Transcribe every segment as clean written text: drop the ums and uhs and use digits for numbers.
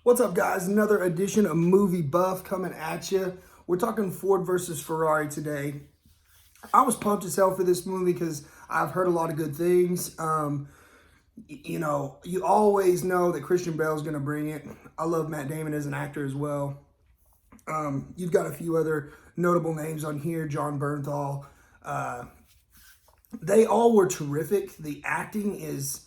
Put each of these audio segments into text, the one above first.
What's up, guys? Another edition of Movie Buff coming at you. We're talking Ford versus Ferrari today. I was pumped as hell for this movie because I've heard a lot of good things. You always know that Christian Bale's going to bring it. I love Matt Damon as an actor as well. You've got a few other notable names on here. John Bernthal. They all were terrific. The acting is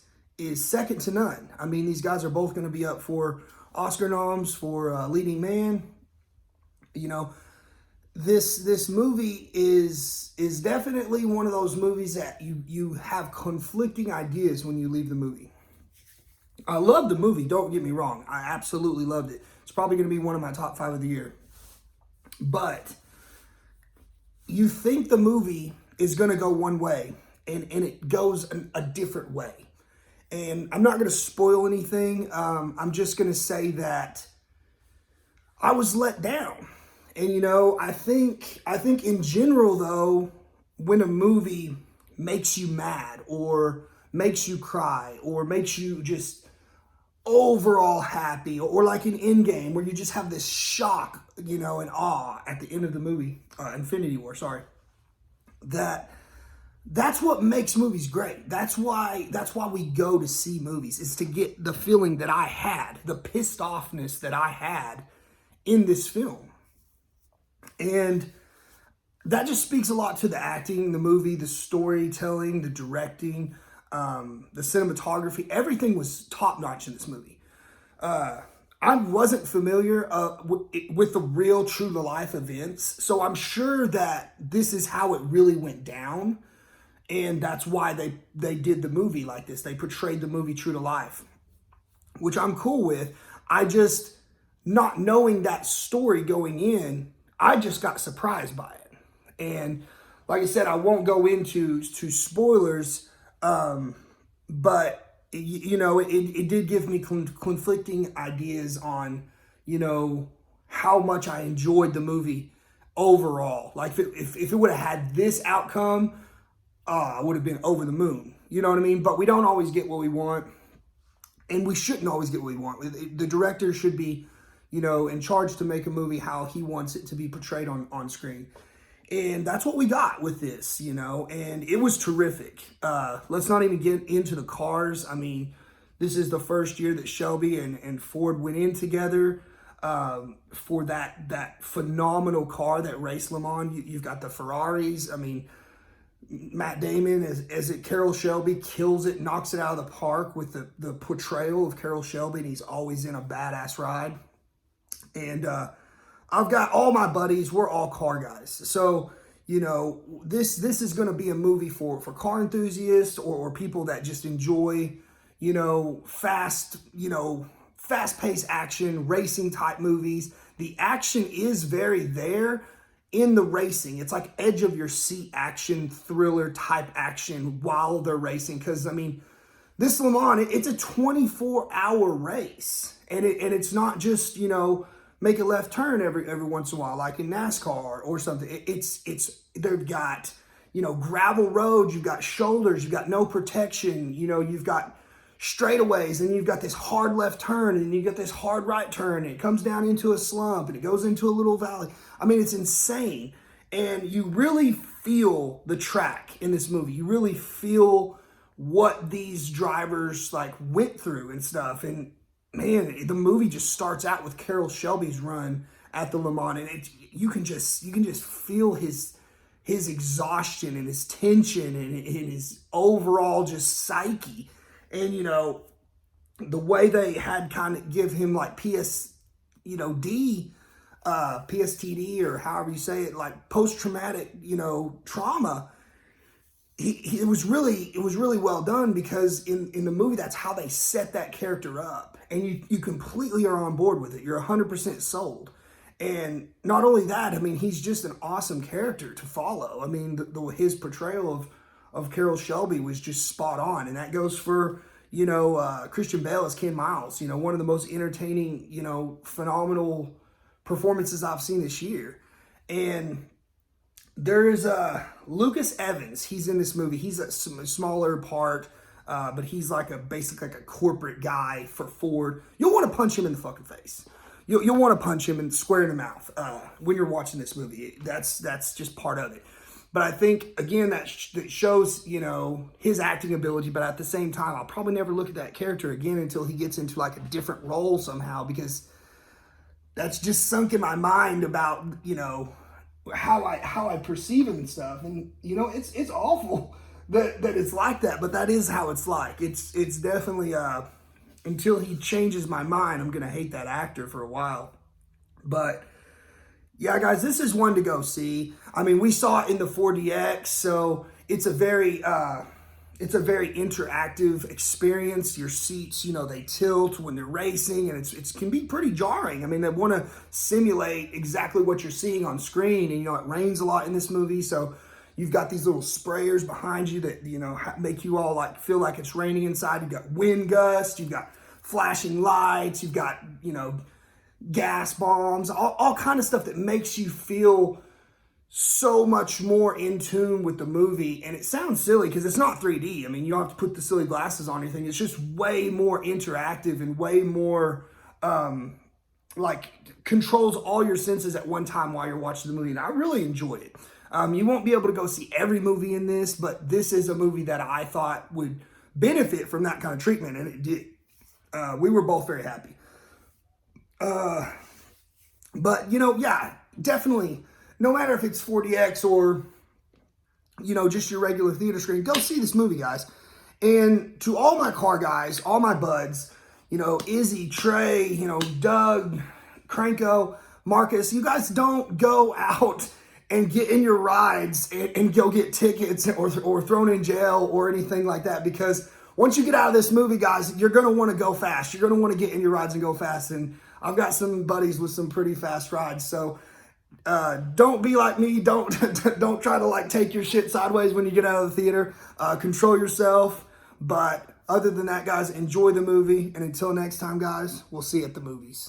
second to none. I mean, these guys are both going to be up for Oscar noms for leading man. You know, this movie is definitely one of those movies that you have conflicting ideas when you leave the movie. I love the movie, don't get me wrong. I absolutely loved it. It's probably going to be one of my top 5 of the year. But you think the movie is going to go one way, and it goes a different way. And I'm not going to spoil anything. I'm just going to say that I was let down. And, you know, I think in general, though, when a movie makes you mad or makes you cry or makes you just overall happy, or like an Endgame where you just have this shock, you know, and awe at the end of the movie, Infinity War, sorry, that's what makes movies great. That's why we go to see movies, is to get the feeling that I had, the pissed offness that I had in this film. And that just speaks a lot to the acting, the movie, the storytelling, the directing, the cinematography. Everything was top notch in this movie. I wasn't familiar with the real true to life events, so I'm sure that this is how it really went down. And that's why they did the movie like this. They portrayed the movie true to life, which I'm cool with. I just, not knowing that story going in, I just got surprised by it. And like I said, I won't go into spoilers, but it did give me conflicting ideas on, you know, how much I enjoyed the movie overall. Like if it would have had this outcome, I would have been over the moon. You know what I mean? But we don't always get what we want, and we shouldn't always get what we want. The director should be, you know, in charge to make a movie how he wants it to be portrayed on screen. And that's what we got with this, you know, and it was terrific. Let's not even get into the cars. I mean, this is the first year that Shelby and Ford went in together for that phenomenal car that raced Le Mans. You've got the Ferraris. I mean, Matt Damon as Carroll Shelby kills it, knocks it out of the park with the portrayal of Carroll Shelby, and he's always in a badass ride. And I've got all my buddies, we're all car guys. So, you know, this is going to be a movie for car enthusiasts or people that just enjoy, you know, fast-paced action, racing type movies. The action is very there in the racing. It's like edge of your seat action, thriller type action while they're racing. Because, I mean, this Le Mans, it's a 24-hour race. And it's not just, you know, make a left turn every once in a while, like in NASCAR or something. They've got, you know, gravel roads, you've got shoulders, you've got no protection, you know, you've got straightaways, and you've got this hard left turn, and you've got this hard right turn, and it comes down into a slump, and it goes into a little valley. I mean, it's insane. And you really feel the track in this movie. You really feel what these drivers like went through and stuff. And man, the movie just starts out with Carroll Shelby's run at the Le Mans, and you can just feel his exhaustion and his tension and his overall just psyche. And you know, the way they had kind of give him like PTSD or however you say it, like post-traumatic, you know, trauma. It was really well done, because in the movie, that's how they set that character up. And you completely are on board with it. You're 100% sold. And not only that, I mean, he's just an awesome character to follow. I mean, his portrayal of Carroll Shelby was just spot on. And that goes for, you know, Christian Bale as Ken Miles, you know, one of the most entertaining, you know, phenomenal performances I've seen this year. And there's Lucas Evans. He's in this movie. He's a smaller part. but he's like basically like a corporate guy for Ford. You'll want to punch him in the fucking face. You'll want to punch him and square in the mouth when you're watching this movie. That's just part of it. But I think, again, that shows, you know, his acting ability. But at the same time, I'll probably never look at that character again until he gets into like a different role somehow, because that's just sunk in my mind about, you know, how I perceive him and stuff. And, you know, it's awful that it's like that, but that is how it's like. It's definitely, until he changes my mind, I'm going to hate that actor for a while. But yeah, guys, this is one to go see. I mean, we saw it in the 4DX, so it's a very interactive experience. Your seats, you know, they tilt when they're racing, and it can be pretty jarring. I mean, they want to simulate exactly what you're seeing on screen, and, you know, it rains a lot in this movie, so you've got these little sprayers behind you that, you know, make you all like feel like it's raining inside. You've got wind gusts, you've got flashing lights, you've got, you know, gas bombs, all kind of stuff that makes you feel so much more in tune with the movie. And it sounds silly because it's not 3D. I mean, you don't have to put the silly glasses on or anything. It's just way more interactive and way more like controls all your senses at one time while you're watching the movie. And I really enjoyed it. You won't be able to go see every movie in this, but this is a movie that I thought would benefit from that kind of treatment, and it did. We were both very happy. But, you know, yeah, definitely, no matter if it's 4DX or, you know, just your regular theater screen, go see this movie, guys. And to all my car guys, all my buds, you know, Izzy, Trey, you know, Doug, Cranko, Marcus, you guys don't go out and get in your rides and go get tickets or thrown in jail or anything like that, because once you get out of this movie, guys, you're going to want to go fast. You're going to want to get in your rides and go fast. And I've got some buddies with some pretty fast rides. So don't be like me. Don't try to like take your shit sideways when you get out of the theater. Control yourself. But other than that, guys, enjoy the movie. And until next time, guys, we'll see you at the movies.